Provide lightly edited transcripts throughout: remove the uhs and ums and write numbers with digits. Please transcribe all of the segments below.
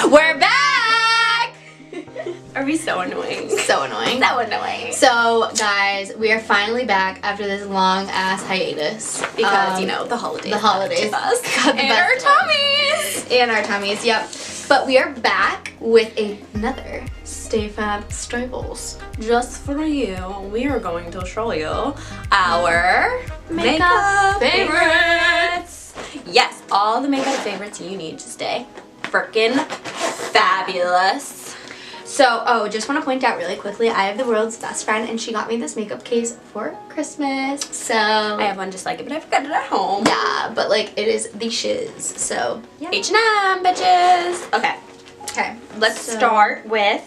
We're back! Are we so annoying? So annoying. So annoying. So, guys, we are finally back after this long-ass hiatus. Because, you know, the holidays. The holidays. Us. Got the And best our ones. tummies. And our tummies, yep. But we are back with another FAB Staples. Just for you, we are going to show you our Makeup favorites. Yes, all the makeup favorites you need to stay frickin' fabulous. So, just want to point out really quickly, I have the world's best friend, and she got me this makeup case for Christmas. So I have one just like it, but I forgot it at home. yeah, but like it is the shiz. So yeah. H&M, bitches. Okay, Okay, let's start with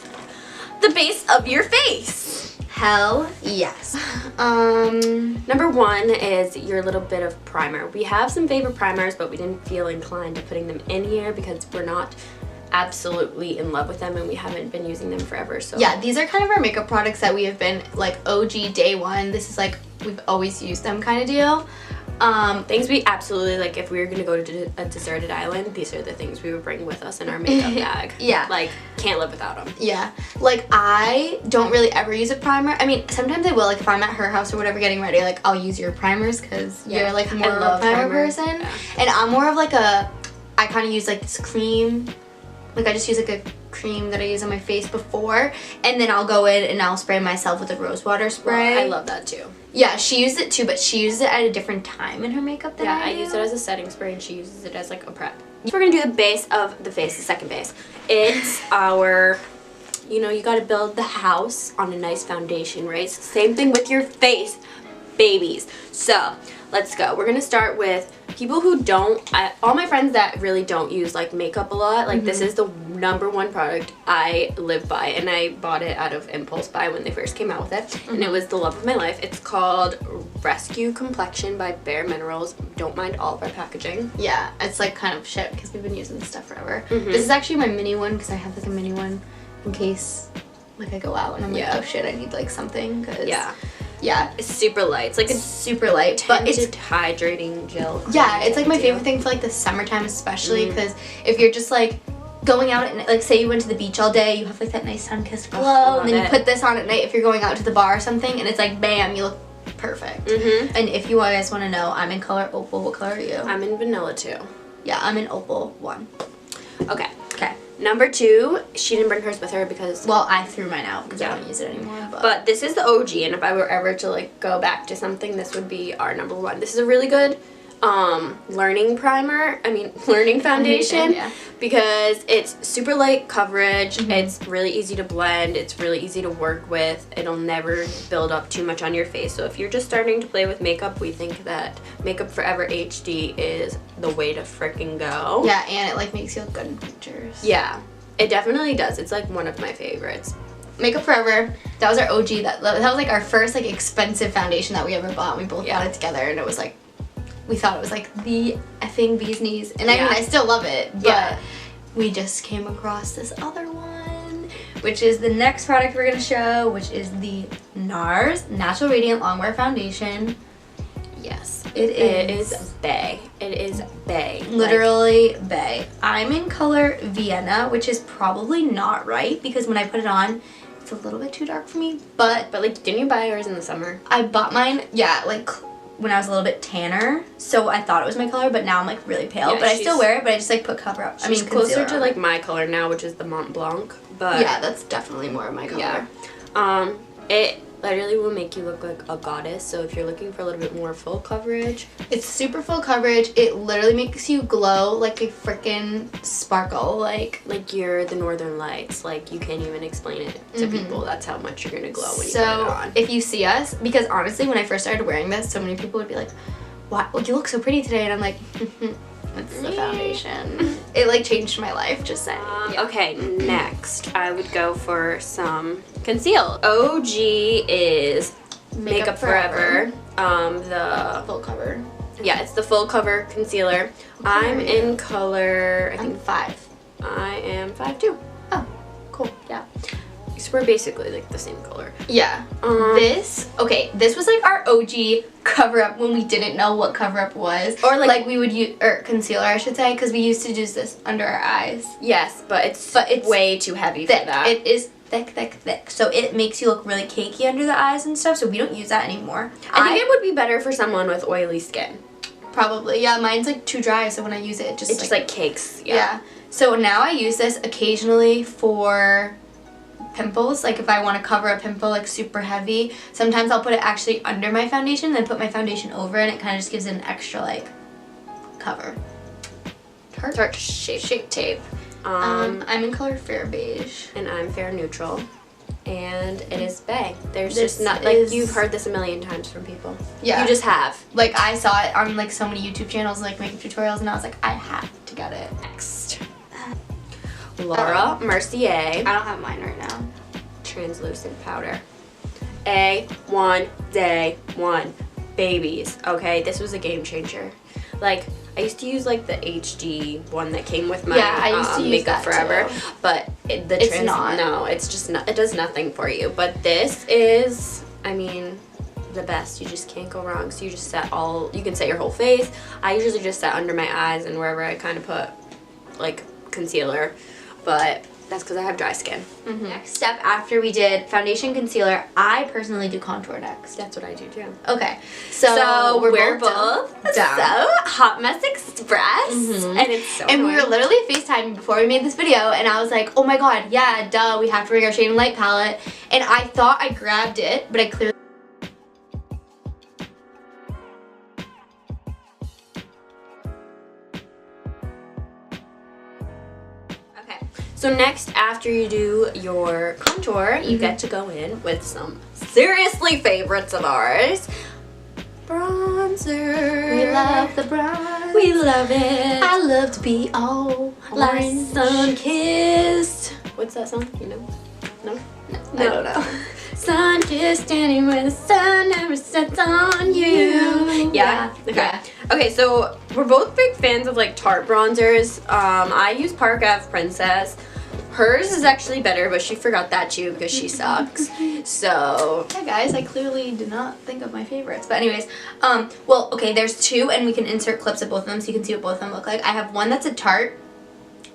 the base of your face. Hell yes. Number one is your little bit of primer. We have some favorite primers, but we didn't feel inclined to putting them in here because we're not absolutely in love with them and we haven't been using them forever. So yeah, these are kind of our makeup products that we have been like OG day one. This is like we've always used them kind of deal. Things we absolutely like. If we were gonna go to a deserted island, these are the things we would bring with us in our makeup bag. Yeah, like can't live without them. Yeah, like I don't really ever use a primer. I mean, sometimes I will, like if I'm at her house or whatever getting ready, like I'll use your primers because you're like more of a primer person, and I'm more of like a, I kind of use like this cream. Like I just use like a cream that I use on my face before, and then I'll go in and I'll spray myself with a rose water spray. Well, I love that too. Yeah, she used it too, but she uses it at a different time in her makeup than I do. use it as a setting spray and she uses it as like a prep. So we're gonna do the base of the face, the second base. It's our, you know, you gotta build the house on a nice foundation, right? So same thing with your face, babies. So let's go. We're gonna start with people who don't, all my friends that really don't use like makeup a lot, like this is the number one product I live by, and I bought it out of impulse buy when they first came out with it, and it was the love of my life. It's called Rescue Complexion by Bare Minerals. Don't mind all of our packaging. Yeah, it's like kind of shit because we've been using this stuff forever. This is actually my mini one because I have like a mini one in case like I go out and I'm like, oh shit, I need like something. Cause yeah, it's super light. It's like a super light, but it's hydrating gel. Yeah, it's like my favorite thing for like the summertime especially because if you're just like going out and like say you went to the beach all day, you have like that nice sun-kissed glow, and then you put this on at night if you're going out to the bar or something, and it's like bam, you look perfect. And if you guys want to know, I'm in color opal. What color are you? I'm in vanilla too. Yeah, I'm in opal 1. Okay. Okay. Number 2, she didn't bring hers with her because, well, I threw mine out because I don't use it anymore. But this is the OG, and if I were ever to like go back to something, this would be our number 1. This is a really good learning foundation because it's super light coverage. It's really easy to blend. It's really easy to work with. It'll never build up too much on your face. So if you're just starting to play with makeup, we think that Makeup Forever HD is the way to frickin' go. Yeah, and it like makes you look good in pictures. Yeah, it definitely does. It's like one of my favorites. Makeup Forever, that was our OG. That was like our first like expensive foundation that we ever bought. We both bought it together, and it was like, we thought it was like the effing bee's knees. And I mean, I still love it, but we just came across this other one, which is the next product we're gonna show, which is the NARS Natural Radiant Longwear Foundation. Yes, it is bae. It is bae. Literally bae. I'm in color Vienna, which is probably not right because when I put it on, it's a little bit too dark for me, but like, didn't you buy yours in the summer? I bought mine, like when I was a little bit tanner, so I thought it was my color, but now I'm like really pale. But I still wear it, but I just like put cover up. I mean, closer to like my color now, which is the Mont Blanc. But yeah, that's definitely more of my color. Yeah. It literally will make you look like a goddess. So if you're looking for a little bit more full coverage, it's super full coverage. It literally makes you glow like a freaking sparkle, like you're the Northern Lights. Like you can't even explain it to people. That's how much you're gonna glow when you put it on. So if you see us, because honestly, when I first started wearing this, so many people would be like, "Wow, you look so pretty today," and I'm like, it's the foundation. It like changed my life, just saying. Okay, next I would go for some conceal. OG is Makeup Forever. The full cover. Yeah, it's the full cover concealer. I'm in color, I think 5. I am 5 too. Oh, cool. Yeah. we're basically like the same color. Yeah. This was like our OG cover-up when we didn't know what cover-up was. Or like we would use, or concealer I should say, because we used to use this under our eyes. Yes, but it's way too heavy thick. For that. It is thick. So it makes you look really cakey under the eyes and stuff, so we don't use that anymore. I think it would be better for someone with oily skin. Probably, yeah. Mine's like too dry, so when I use it, it just like cakes. Yeah. So now I use this occasionally for pimples. Like if I want to cover a pimple like super heavy, sometimes I'll put it actually under my foundation, then put my foundation over, and it kind of just gives it an extra like cover. Tarte Shape Tape. I'm in color Fair Beige. And I'm Fair Neutral. And it is bae. There's just not, like, you've heard this a million times from people. Yeah. You just have. Like, I saw it on, like, so many YouTube channels, like, makeup tutorials, and I was like, I have to get it. Next. Laura Mercier. I don't have mine right now. Translucent powder. A1 day 1. Babies. Okay, this was a game changer. Like, I used to use like the HD one that came with my I used to use Makeup that Forever, too. but it's just not. It does nothing for you. But this is, I mean, the best. You just can't go wrong. So you just you can set your whole face. I usually just set under my eyes and wherever I kind of put like concealer, but that's because I have dry skin. Next step after we did foundation, concealer, I personally do contour next. That's what I do too. Okay, so we're both done. So Hot Mess Express, and it's so. And we were literally FaceTiming before we made this video, and I was like, oh my god, yeah, duh, we have to bring our Shade and Light palette. And I thought I grabbed it, but I clearly. So next, after you do your contour, you get to go in with some seriously favorites of ours. Bronzer. We love the bronze. We love it. I love to be all like sun-kissed. What's that song? You know? No? I don't know. Sun-kissed standing where the sun never sets on you. Yeah? Okay. Yeah. Okay, so we're both big fans of like Tarte bronzers. I use Park Ave Princess. Hers is actually better, but she forgot that too because she sucks. So yeah, guys, I clearly did not think of my favorites. But anyways, well, okay, there's two, and we can insert clips of both of them so you can see what both of them look like. I have one that's a Tarte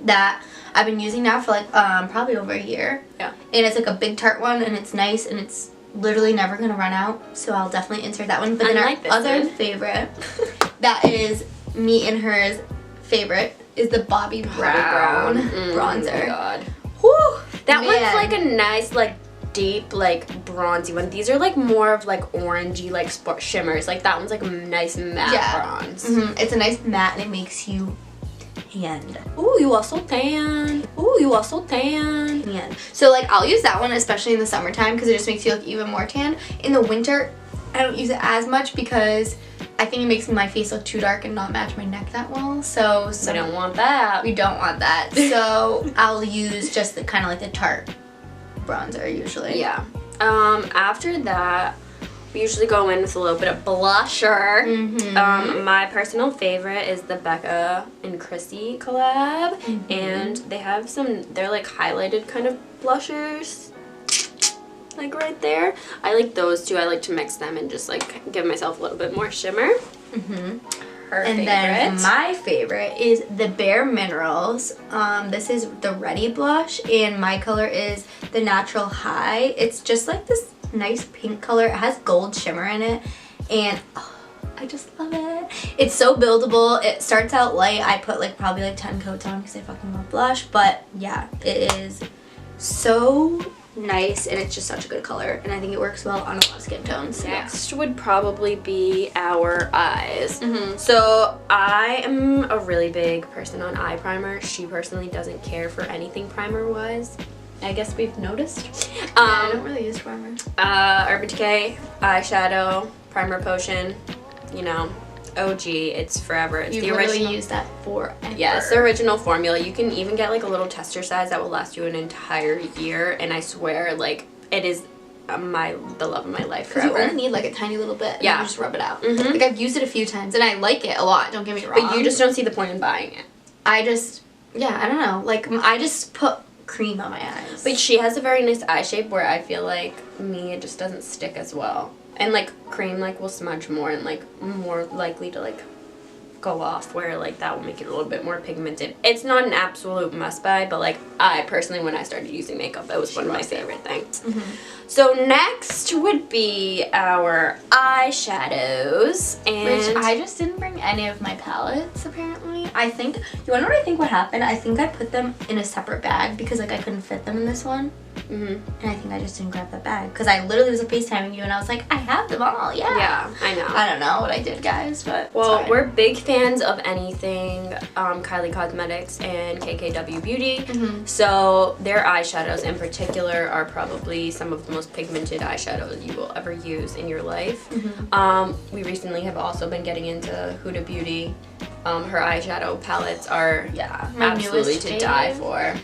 that I've been using now for like probably over a year. Yeah. And it's like a big Tarte one, and it's nice, and it's literally never gonna run out. So I'll definitely insert that one. But then our other favorite, that is me and hers favorite, is the Bobbi Brown bronzer. Oh my god. Whew, that one's like a nice, like, deep, like, bronzy one. These are like more of like orangey, like shimmers. Like that one's like a nice matte bronze. It's a nice matte, and it makes you tan. Ooh, you also tan. Ooh, you also tan. Tan. So like I'll use that one especially in the summertime because it just makes you look even more tan. In the winter, I don't use it as much because I think it makes my face look too dark and not match my neck that well. So we don't want that. We don't want that. So I'll use just the kind of like the Tarte bronzer usually. Yeah. After that, we usually go in with a little bit of blusher. My personal favorite is the Becca and Chrissy collab, and they have they're like highlighted kind of blushers. Like right there. I like those two. I like to mix them and just like give myself a little bit more shimmer. Her and then my favorite is the Bare Minerals. This is the Ready blush, and my color is the Natural High. It's just like this nice pink color. It has gold shimmer in it, and I just love it. It's so buildable. It starts out light. I put like probably like 10 coats on because I fucking love blush, but yeah, it is so nice, and it's just such a good color, and I think it works well on a lot of skin tones. Next would probably be our eyes. So I am a really big person on eye primer. She personally doesn't care for anything primer wise. I guess we've noticed. I don't really use primer. Urban Decay eyeshadow primer potion, you know, OG, it's forever. It's the original. Use that forever. Yeah, it's the original formula. You can even get like a little tester size that will last you an entire year, and I swear, like, it is the love of my life forever. You only need like a tiny little bit, and you just rub it out. Like I've used it a few times, and I like it a lot. Don't get me wrong. But you just don't see the point in buying it. I don't know. Like I just put cream on my eyes. But she has a very nice eye shape where I feel like me, it just doesn't stick as well. And like cream like will smudge more and like more likely to like go off, where like that will make it a little bit more pigmented. It's not an absolute must buy, but like I personally, when I started using makeup, it was one of my favorite things. So next would be our eyeshadows, and which I just didn't bring any of my palettes apparently. I think, you wanna know what I think what happened? I think I put them in a separate bag because like I couldn't fit them in this one. And I think I just didn't grab that bag because I literally was FaceTiming you and I was like, I have them all, yeah, I know. I don't know what I did, guys, but well, we're big fans of anything Kylie Cosmetics and KKW Beauty. So their eyeshadows in particular are probably some of the most pigmented eyeshadows you will ever use in your life. We recently have also been getting into Huda Beauty. Her eyeshadow palettes are absolutely to die for.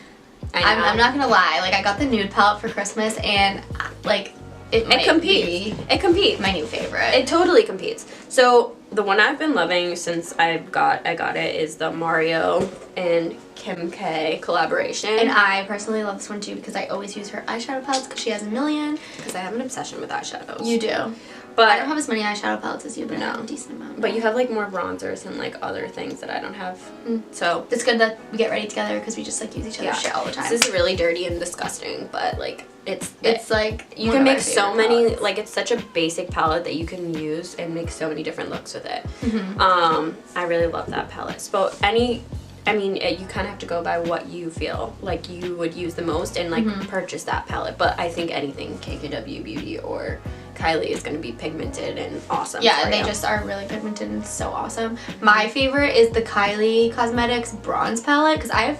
I'm not gonna lie, like I got the nude palette for Christmas and like it competes. It competes. My new favorite. It totally competes. So the one I've been loving since I got it is the Mario and Kim K collaboration. And I personally love this one too because I always use her eyeshadow palettes because she has a million. Because I have an obsession with eyeshadows. You do. But I don't have as many eyeshadow palettes as you, but I have a decent amount. But you have like more bronzers and like other things that I don't have. So it's good that we get ready together because we just like use each other's shit all the time. This is really dirty and disgusting, but like it's like you can make so many like it's such a basic palette that you can use and make so many different looks with it. I really love that palette. So I mean, you kind of have to go by what you feel like you would use the most and like purchase that palette. But I think anything KKW Beauty or Kylie is going to be pigmented and awesome. Yeah, they just are really pigmented and so awesome. My favorite is the Kylie Cosmetics bronze palette because I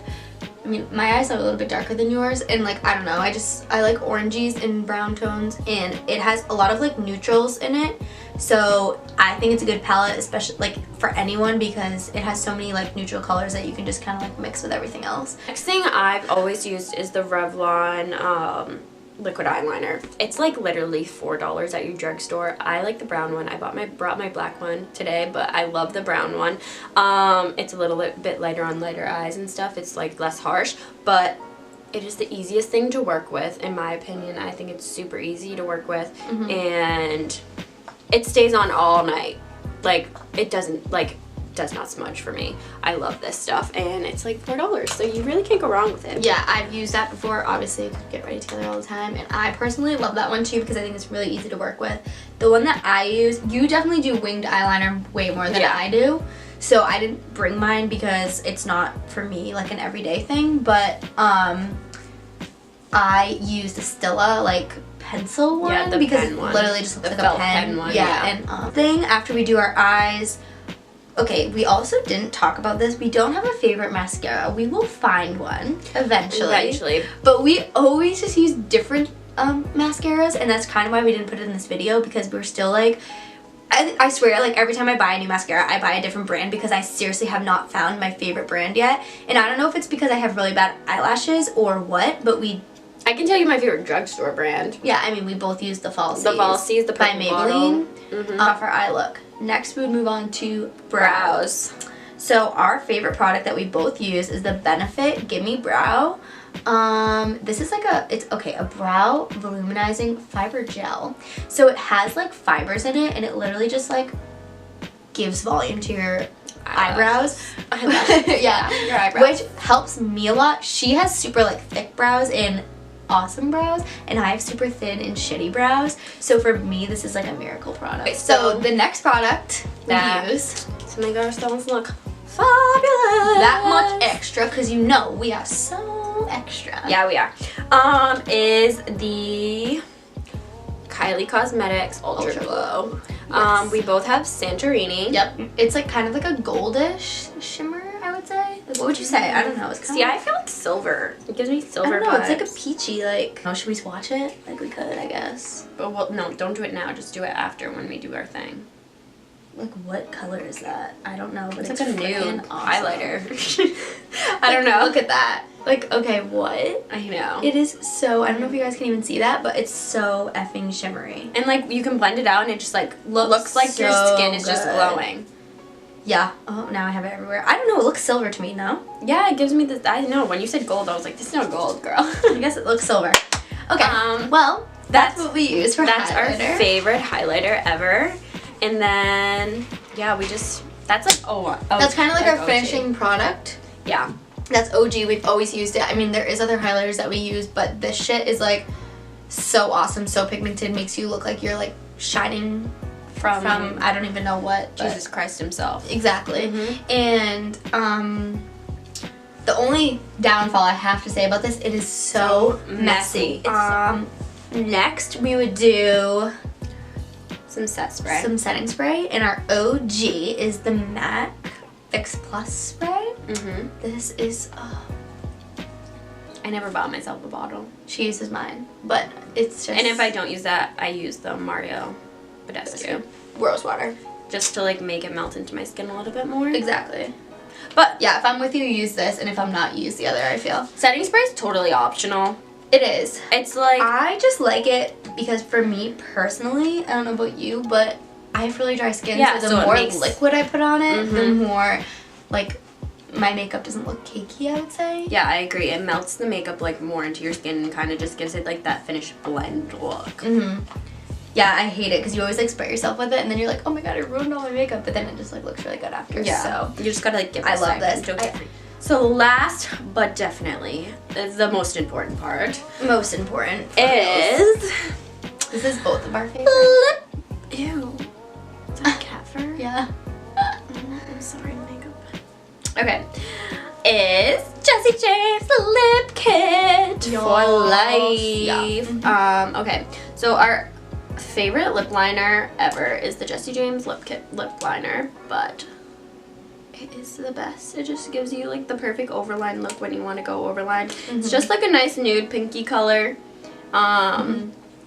mean, my eyes are a little bit darker than yours, and like, I don't know, I like oranges and brown tones, and it has a lot of like neutrals in it, so I think it's a good palette, especially like for anyone because it has so many like neutral colors that you can just kind of like mix with everything else. Next thing I've always used is the Revlon liquid eyeliner. It's like literally $4 at your drugstore. I like the brown one. I brought my black one today, but I love the brown one. It's a little bit lighter on lighter eyes and stuff. It's like less harsh, but it is the easiest thing to work with in my opinion. I think it's super easy to work with, and it stays on all night. Like it does not smudge for me. I love this stuff, and it's like $4, so you really can't go wrong with it. Yeah, I've used that before. Obviously, I get ready together all the time, and I personally love that one too because I think it's really easy to work with. The one that I use, you definitely do winged eyeliner way more than I do, so I didn't bring mine because it's not for me like an everyday thing, but I use the Stila like pencil one because it literally just looks like a pen one. And thing after we do our eyes. Okay, we also didn't talk about this. We don't have a favorite mascara. We will find one eventually. But we always just use different mascaras, and that's kind of why we didn't put it in this video because we're still like, I swear, like every time I buy a new mascara, I buy a different brand because I seriously have not found my favorite brand yet. And I don't know if it's because I have really bad eyelashes or what, but I can tell you my favorite drugstore brand. Yeah, I mean, we both use the Falsies. The Falsies, the by Maybelline. For eye look. Next, we would move on to brows. So our favorite product that we both use is the Benefit Gimme Brow. This is like a brow voluminizing fiber gel. So it has like fibers in it, and it literally just like gives volume to your eyebrows. Yeah, your eyebrows. Which helps me a lot. She has super like thick brows and awesome brows, and I have super thin and shitty brows, so for me this is like a miracle product. Okay, so the next product we use to make our stones look fabulous, that much extra, because you know we are so extra. Yeah, we are. Is the Kylie Cosmetics Ultra Glow. Yes. We both have Santorini. Yep. It's like kind of like a goldish shimmer, I would say. Like, what would you say? I don't know. It's I feel like silver. It gives me silver vibes. It's like a peachy, like... Oh, should we swatch it? Like we could, I guess. But well, no, don't do it now. Just do it after when we do our thing. Like, what color is that? I don't know, but it's like a nude highlighter. I don't know. Look at that. Like, okay, what? I know. It is so, I don't know if you guys can even see that, but it's so effing shimmery. And like, you can blend it out and it just like looks like your skin is just glowing. Yeah. Oh, now I have it everywhere. I don't know. It looks silver to me, no? Yeah, it gives me this. I know. When you said gold, I was like, this is not gold, girl. I guess it looks silver. Okay. Well, that's what we use for That's highlighter. our favorite highlighter ever. And then, yeah, that's like, that's kind of like our OG. finishing product. Yeah. That's OG. We've always used it. I mean, there is other highlighters that we use, but this shit is like so awesome, so pigmented, makes you look like you're like shining from I don't even know what. Jesus Christ himself. Exactly. And the only downfall I have to say about this, it is so messy. Next, we would do some set spray. Some setting spray, and our OG is the MAC Fix Plus spray. This is, I never bought myself a bottle. She uses mine, but it's just... And if I don't use that, I use the Mario Badescu. Rose water. Just to like make it melt into my skin a little bit more. Exactly. But yeah, if I'm with you, use this, and if I'm not, use the other, I feel. Setting spray is totally optional. It is. It's like... I just like it because for me personally, I don't know about you, but I have really dry skin, so the more liquid I put on it, the more like my makeup doesn't look cakey, I would say. Yeah, I agree. It melts the makeup like more into your skin and kind of just gives it like that finished blend look. Yeah, I hate it because you always like spray yourself with it, and then you're like, oh my god, it ruined all my makeup, but then it just like looks really good after. Yeah. So you just gotta like give it I love this. So last but definitely is the most important part. Most important is this is both of our favorites. Lip. Ew. Is that cat fur? Yeah. I'm sorry, makeup. Okay. Is Jessie James Lip Kit for life. Yeah. Okay. So our favorite lip liner ever is the Jessie James Lip Kit lip liner, but it is the best. It just gives you like the perfect overline look when you want to go overline. It's just like a nice nude pinky color.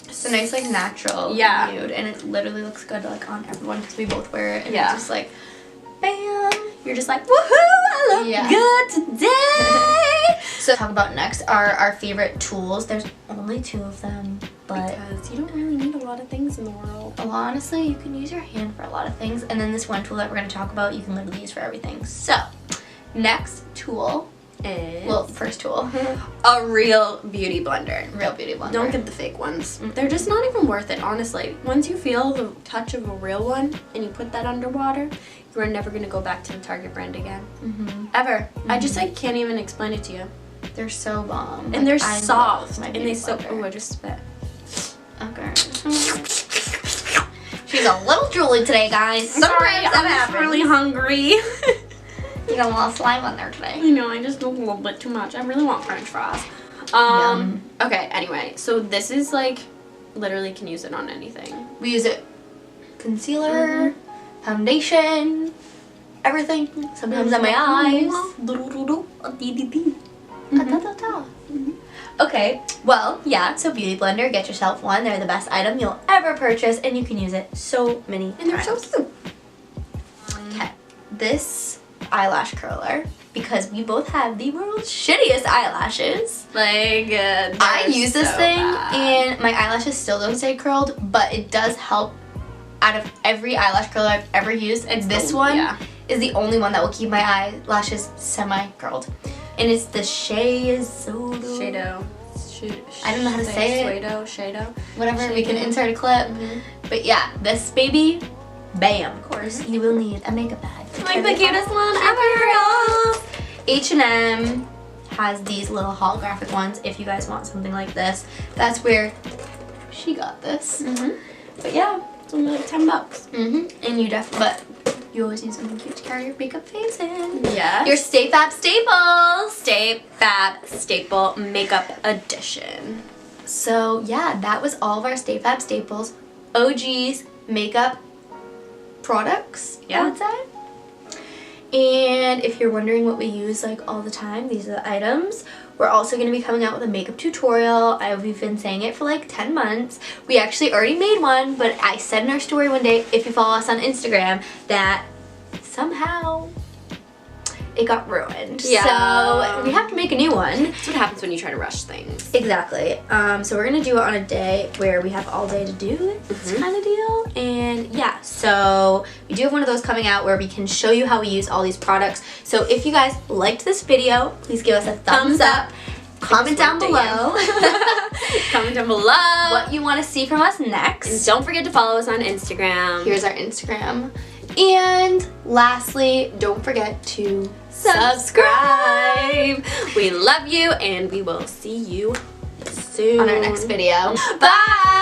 It's a nice like natural nude, and it literally looks good like on everyone because we both wear it, and it's just like bam, you're just like, woohoo, I look good today. So talk about next are our favorite tools. There's only 2 of them, but because you don't really need a lot of things in the world. Well, honestly, you can use your hand for a lot of things, and then this one tool that we're going to talk about, you can literally use for everything. So, next tool is, well, first tool, a real beauty blender. Real beauty blender. Don't get the fake ones. They're just not even worth it, honestly. Once you feel the touch of a real one and you put that underwater, you are never going to go back to the Target brand again. Ever. I just like can't even explain it to you. They're so bomb. And they're soft. And they so... Oh, I just spit. Okay. She's a little drooly today, guys. Sorry, I'm really hungry. You got a lot of slime on there today. I know, I just do a little bit too much. I really want french fries. Okay, anyway, so this is like, literally can use it on anything. We use it concealer, foundation, everything. Sometimes on my eyes. Okay, well, yeah, so Beauty Blender, get yourself one. They're the best item you'll ever purchase, and you can use it so many times. And they're so cute. Okay, this eyelash curler, because we both have the world's shittiest eyelashes. Like, I use this thing, and my eyelashes still don't stay curled, but it does help. Out of every eyelash curler I've ever used, this one is the only one that will keep my eyelashes semi-curled. And it's the Shado. I don't know how to say it. Shado. Whatever, we can insert a clip. But yeah, this baby, bam. Of course, you will need a makeup bag. Like the cutest one ever. H&M has these little holographic ones if you guys want something like this. That's where she got this. But yeah, it's only like $10. And you but you always need something cute to carry your makeup face in. Yeah. Your Stay Fab Staples. Stay Fab Staple Makeup Edition. So yeah, that was all of our Stay Fab Staples. OG's makeup products, I would say. And if you're wondering what we use like all the time, these are the items. We're also going to be coming out with a makeup tutorial. We've been saying it for like 10 months. We actually already made one, but I said in our story one day, if you follow us on Instagram, that somehow it got ruined. Yeah. So we have to make a new one. That's what happens when you try to rush things. Exactly. So we're gonna do it on a day where we have all day to do it, kind of deal. And yeah, so we do have one of those coming out where we can show you how we use all these products. So if you guys liked this video, please give us a thumbs up. Comment down below. Comment down below what you want to see from us next. And don't forget to follow us on Instagram. Here's our Instagram. And lastly, don't forget to subscribe. We love you, and we will see you soon on our next video. Bye!